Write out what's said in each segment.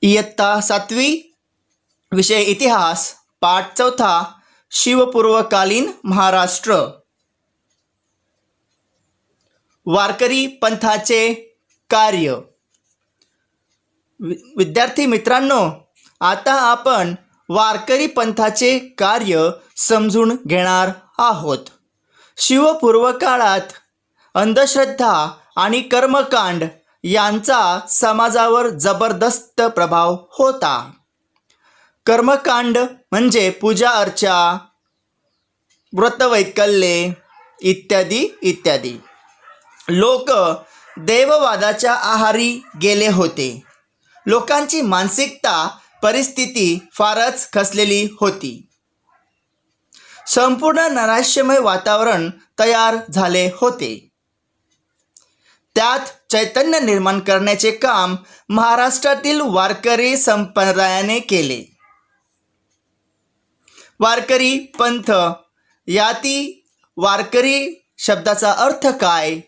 इयत्ता 7वी, विषय इतिहास, पाठ 4, शिवपूर्वकालीन महाराष्ट्र. वारकरी पंथाचे कार्य. विद्यार्थी मित्रांनो, आता आपण वारकरी पंथाचे कार्य समजून घेणार आहोत. शिवपूर्व काळात अंधश्रद्धा आणि कर्मकांड यांचा समाजावर जबरदस्त प्रभाव होता. कर्मकांड म्हणजे पूजा अर्चा, व्रतवैकल्ये इत्यादी इत्यादी. लोक देववादाच्या आहारी गेले होते. लोकांची मानसिकता परिस्थिती फारच खचलेली होती. संपूर्ण नैराश्यमय वातावरण तयार झाले होते. त्यात चैतन्य निर्माण करण्याचे काम महाराष्ट्रातील वारकरी संप्रदायाने केले. वारकरी पंथ याती वारकरी शब्दाचा अर्थ काय,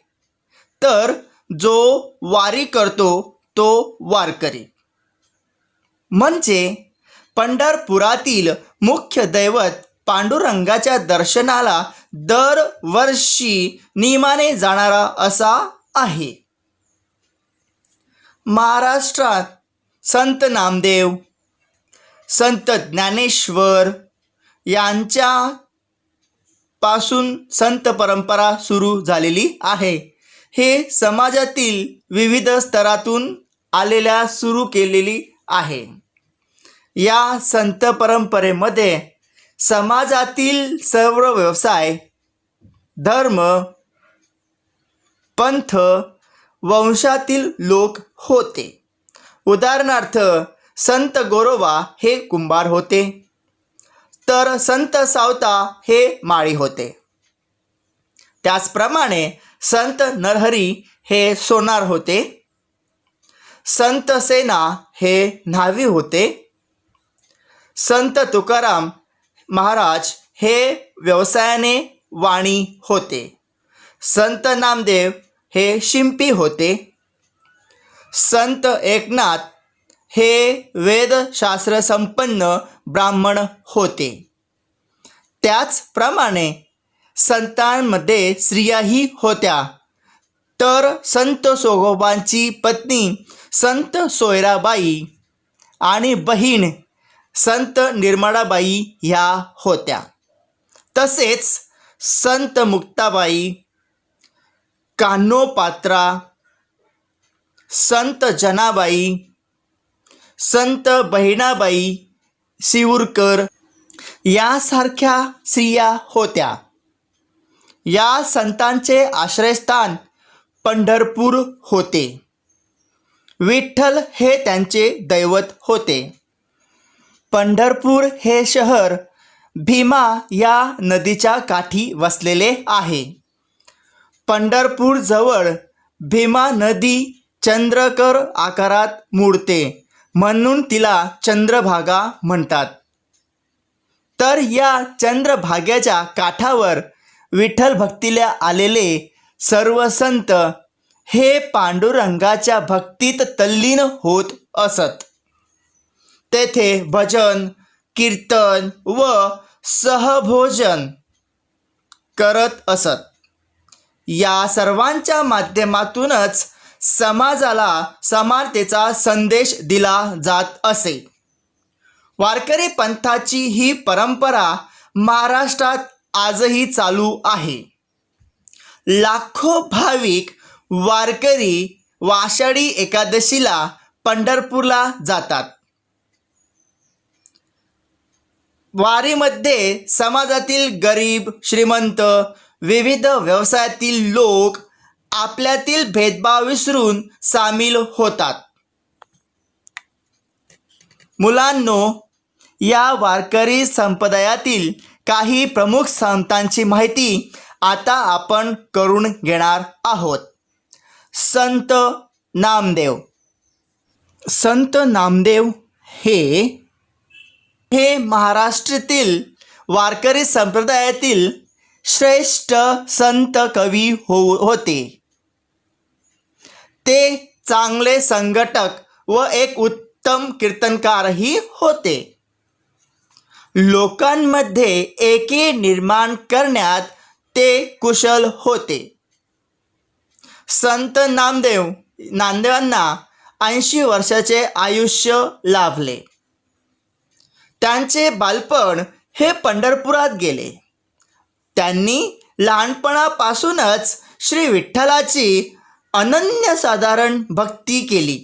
तर जो वारी करतो तो वारकरी. म्हणजे पंढरपुरातील मुख्य दैवत पांडुरंगाच्या दर्शनाला दरवर्षी नियमाने जाणारा असा आहे. महाराष्ट्रात संत नामदेव, संत ज्ञानेश्वर यांच्या पासून संत परंपरा सुरू झालेली आहे. हे समाजातील विविध स्तरातून आलेल्या सुरू केलेली आहे. या संत परंपरेमध्ये समाजातील सर्व व्यवसाय, धर्म, पंथ, वंशातील लोक होते. उदाहरणार्थ संत गोरोबा हे कुंभार होते, तर संत सावता हे माळी होते. त्याचप्रमाणे संत नरहरी हे सोनार होते, संत सेना हे न्हावी होते, संत तुकाराम महाराज हे व्यवसायाने वाणी होते, संत नामदेव हे शिंपी होते, संत एकनाथ हे वेदशास्त्र संपन्न ब्राह्मण होते. त्याचप्रमाणे संतांमध्ये स्त्रियाही होत्या, तर संत सोगोबांची पत्नी संत सोयराबाई आणि बहीण संत निर्मळाबाई ह्या होत्या. तसेच संत मुक्ताबाई, कान्होपात्रा, संत जनाबाई, संत बहिणाबाई शिवूरकर यासारख्या स्त्रिया होत्या. या संतांचे आश्रयस्थान पंढरपूर होते. विठ्ठल हे त्यांचे दैवत होते. पंढरपूर हे शहर भीमा या नदीच्या काठी वसलेले आहे. पंढरपूर जवळ भीमा नदी चंद्रकर आकारात मूडते, म्हणून तिला चंद्रभागा म्हणतात. तर या चंद्रभाग्याच्या काठावर विठ्ठल भक्तीला आलेले सर्व संत हे पांडुरंगाच्या भक्तीत तल्लीन होत असत. तेथे भजन, कीर्तन व सहभोजन करत असत. या सर्वांच्या माध्यमातूनच समाजाला समानतेचा संदेश दिला जात असे. वारकरी पंथाची ही परंपरा महाराष्ट्रात आजही चालू आहे. लाखो भाविक वारकरी आषाढी एकादशीला पंढरपूरला जातात. वारीमध्ये समाजातील गरीब, श्रीमंत, विविध व्यवसायातील लोक आपल्यातील भेदभाव विसरून सामील होतात. मुलांनो, या वारकरी संप्रदायातील काही प्रमुख संतांची माहिती आता आपण करून घेणार आहोत. संत नामदेव. संत नामदेव हे महाराष्ट्रातील वारकरी संप्रदायातील श्रेष्ठ संत कवी होते. ते चांगले संघटक व एक उत्तम कीर्तनकारही होते. लोकांमध्ये एकी निर्माण करण्यात ते कुशल होते. संत नामदेवांना 80 वर्षाचे आयुष्य लाभले. त्यांचे बालपण हे पंढरपुरात गेले. त्यांनी लहानपणापासूनच श्री विठ्ठलाची अनन्यसाधारण भक्ती केली.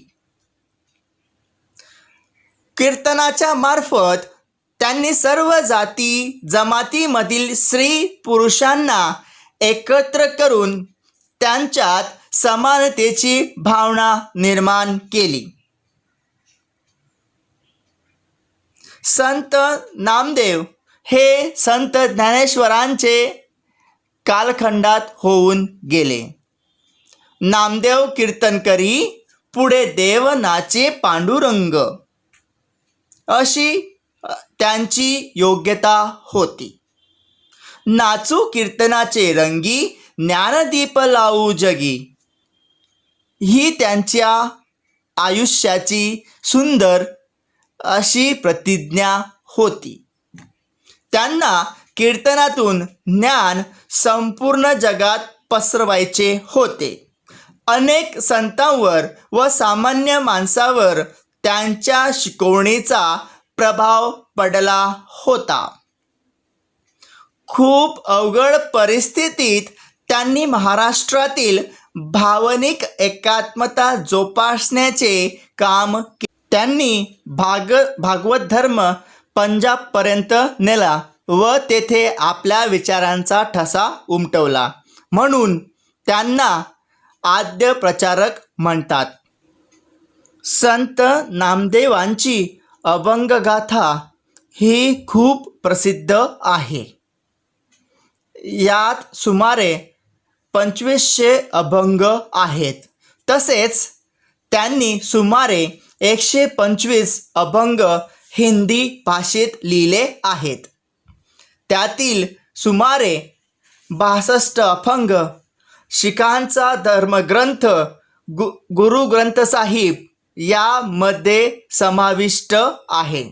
कीर्तनाच्या मार्फत त्यांनी सर्व जाती जमातीमधील स्त्री पुरुषांना एकत्र करून त्यांच्यात समानतेची भावना निर्माण केली. संत नामदेव हे संत ज्ञानेश्वरांचे कालखंडात होऊन गेले. नामदेव कीर्तन करी पुढे देव नाचे पांडुरंग, अशी त्यांची योग्यता होती. नाचू कीर्तनाचे रंगी, ज्ञानदीप लावू जगी, ही त्यांच्या आयुष्याची सुंदर अशी प्रतिज्ञा होती. त्यांना कीर्तनातून ज्ञान संपूर्ण जगात पसरवायचे होते. अनेक संतांवर व सामान्य माणसावर त्यांच्या शिकवणीचा प्रभाव पडला होता. खूप अवघड परिस्थितीत त्यांनी महाराष्ट्रातील भावनिक एकात्मता जोपासण्याचे काम केले. त्यांनी भागवत धर्म पंजाबपर्यंत नेला व तेथे आपल्या विचारांचा ठसा उमटवला. म्हणून त्यांना आद्य प्रचारक म्हणतात. संत नामदेवांची अभंगगाथा ही खूप प्रसिद्ध आहे. यात सुमारे 2500 अभंग आहेत. तसेच त्यांनी सुमारे 125 अभंग हिंदी भाषेत लिहिले आहेत. त्यातील सुमारे 62 अभंग शीखांचा धर्मग्रंथ गुरु ग्रंथ साहिब यामध्ये समाविष्ट आहे.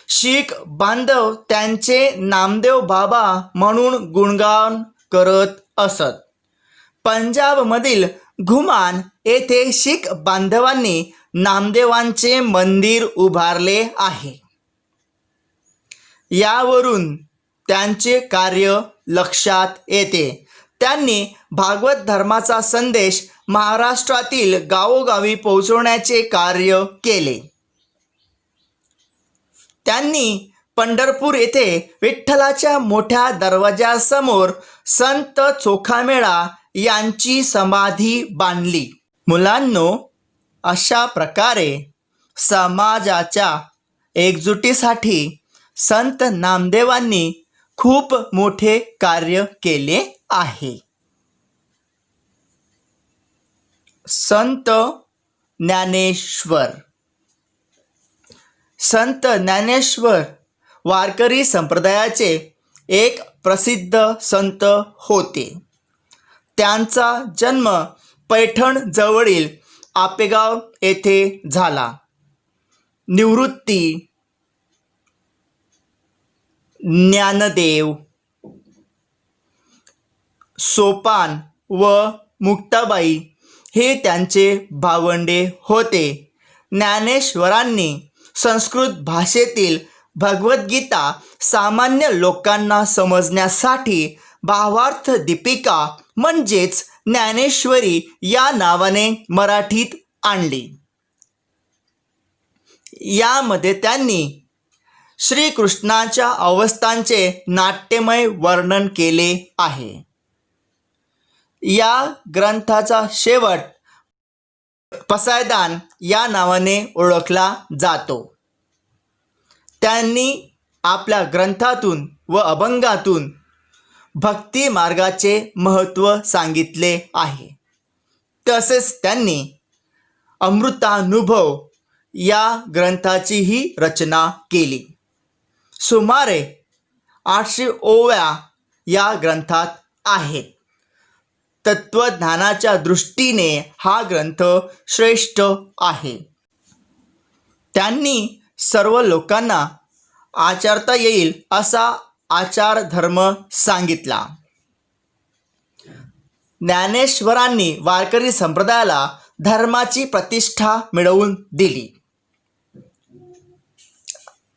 शीख बांधव त्यांचे नामदेव बाबा म्हणून गुणगान करत असत. पंजाबमधील घुमान येथे शीख बांधवांनी नामदेवांचे मंदिर उभारले आहे. यावरून त्यांचे कार्य लक्षात येते. त्यांनी भागवत धर्माचा संदेश महाराष्ट्रातील गावोगावी पोहोचवण्याचे कार्य केले. त्यांनी पंढरपूर येथे विठ्ठलाच्या मोठ्या दरवाजासमोर संत चोखामेळा यांची समाधी बांधली. मुलांनो, अशा प्रकारे समाजाच्या एकजुटीसाठी संत नामदेवांनी खूप मोठे कार्य केले आहे. संत ज्ञानेश्वर. संत ज्ञानेश्वर वारकरी संप्रदायाचे एक प्रसिद्ध संत होते. त्यांचा जन्म पैठण जवळील आपेगाव येथे झाला. निवृत्ती ज्ञानदेव, सोपान व मुक्ताबाई हे त्यांचे भावंडे होते. ज्ञानेश्वरांनी संस्कृत भाषेतील भगवद्गीता सामान्य लोकांना समजण्यासाठी भावार्थ दीपिका म्हणजेच ज्ञानेश्वरी या नावाने मराठीत आणली. यामध्ये त्यांनी श्रीकृष्णाच्या अवस्थांचे नाट्यमय वर्णन केले आहे. या ग्रंथाचा शेवट पसायदान या नावाने ओळखला जातो. त्यांनी आपल्या ग्रंथातून व अभंगातून भक्ती मार्गाचे महत्त्व सांगितले आहे. तसेच त्यांनी अमृतानुभव या ग्रंथाचीही रचना केली. सुमारे 800 ओव्या या ग्रंथात आहेत. तत्वज्ञानाच्या दृष्टीने हा ग्रंथ श्रेष्ठ आहे. त्यांनी सर्व लोकांना आचरता येईल असा आचार धर्म सांगितला. ज्ञानेश्वरांनी वारकरी संप्रदायाला धर्माची प्रतिष्ठा मिळवून दिली.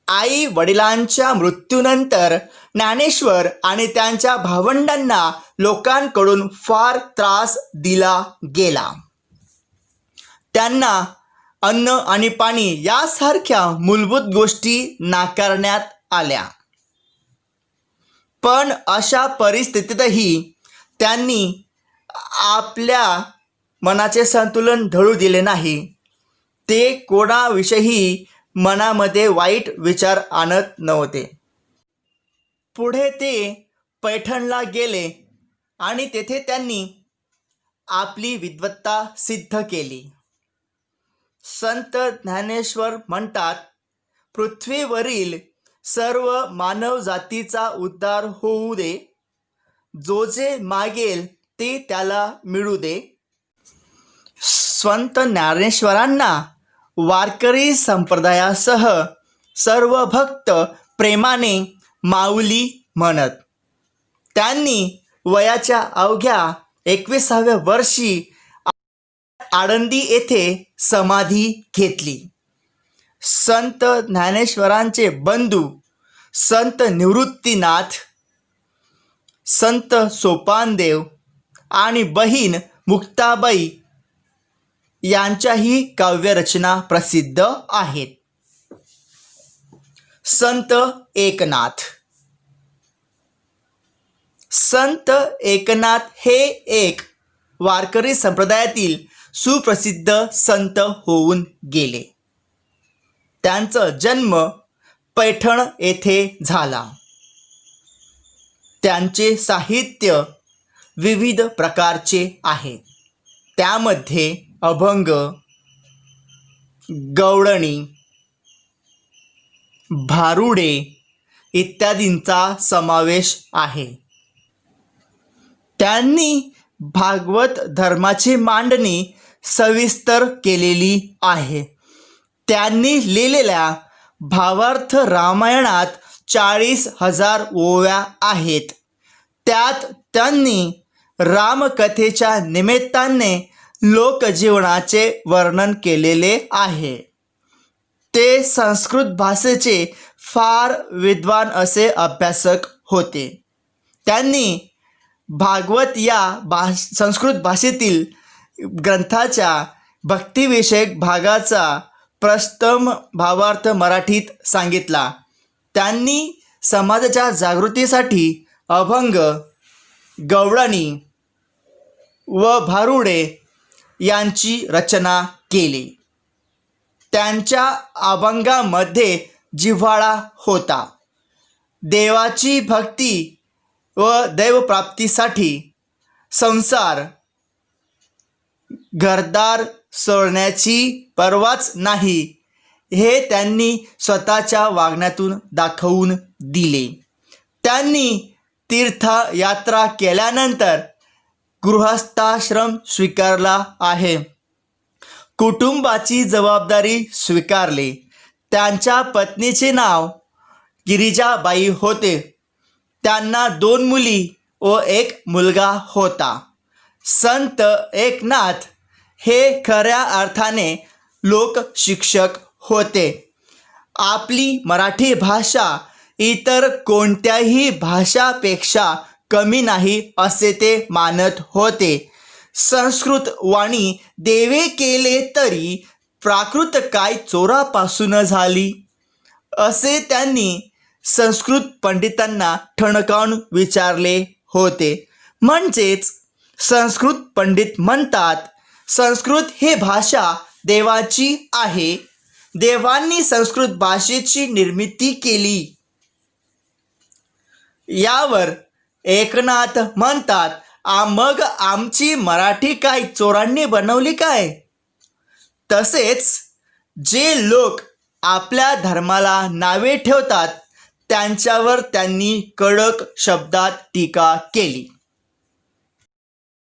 आई वडिलांच्या मृत्यूनंतर ज्ञानेश्वर आणि त्यांच्या भावंडांना लोकांकडून फार त्रास दिला गेला. त्यांना अन्न आणि पाणी यासारख्या मूलभूत गोष्टी नाकारण्यात आल्या. पण अशा परिस्थितीतही त्यांनी आपल्या मनाचे संतुलन ढळू दिले नाही. ते कोणाविषयी मनामध्ये वाईट विचार आणत नव्हते. पुढे ते पैठणला गेले आणि तेथे त्यांनी आपली विद्वत्ता सिद्ध केली. संत ज्ञानेश्वर म्हणतात, पृथ्वीवरील सर्व मानव जातीचा उद्धार होऊ दे. जो जे मागेल ते त्याला मिळू दे. संत ज्ञानेश्वरांना वारकरी संप्रदायासह सर्व भक्त प्रेमाने माऊली म्हणत. त्यांनी वयाच्या अवघ्या 21व्या वर्षी आळंदी येथे समाधी घेतली. संत ज्ञानेश्वरांचे बंधू संत निवृत्तीनाथ, संत सोपानदेव आणि बहीण मुक्ताबाई यांच्याही काव्यरचना प्रसिद्ध आहेत. संत एकनाथ. संत एकनाथ हे एक वारकरी संप्रदायातील सुप्रसिद्ध संत होऊन गेले. त्यांचा जन्म पैठण येथे झाला. त्यांचे साहित्य विविध प्रकारचे आहे. त्यामध्ये अभंग, गवळणी, भारुडे इत्यादींचा समावेश आहे. त्यांनी भागवत धर्माची मांडणी सविस्तर केलेली आहे. त्यांनी लिहिलेल्या भावार्थ रामायणात 40,000 ओव्या आहेत. त्यात त्यांनी रामकथेच्या निमित्ताने लोकजीवनाचे वर्णन केलेले आहे. ते संस्कृत भाषेचे फार विद्वान असे अभ्यासक होते. त्यांनी भागवत या संस्कृत भाषेतील ग्रंथाच्या भक्तिविषयक भागाचा प्रथम भावार्थ मराठीत सांगितला. त्यांनी समाजाच्या जागृतीसाठी अभंग, गवळणी व भारुडे यांची रचना केली. त्यांच्या अभंगामध्ये जिव्हाळा होता. देवाची भक्ती व दैवप्राप्तीसाठी संसार, घरदार सोडण्याची पर्वाच नाही हे त्यांनी स्वतःच्या वागण्यातून दाखवून दिले. त्यांनी तीर्थयात्रा केल्यानंतर गृहस्थाश्रम स्वीकारला आहे. कुटुंबाची जबाबदारी स्वीकारली. त्यांच्या पत्नीचे नाव गिरिजाबाई होते. त्यांना 2 मुली व 1 मुलगा होता. संत एकनाथ हे खऱ्या अर्थाने लोकशिक्षक होते. आपली मराठी भाषा इतर कोणत्याही भाषापेक्षा कमी नाही असे ते मानत होते. संस्कृत वाणी देवे केले तरी प्राकृत काय चोरापासून झाली असे त्यांनी संस्कृत पंडितांना ठणकावून विचारले होते. म्हणजेच संस्कृत पंडित म्हणतात, संस्कृत ही भाषा देवाची आहे. देवांनी संस्कृत भाषेची निर्मिती केली. यावर एकनाथ म्हणतात, मग आमची मराठी काय चोरांनी बनवली काय? तसेच जे लोक आपल्या धर्माला नावे ठेवतात त्यांच्यावर त्यांनी कडक शब्दात टीका केली.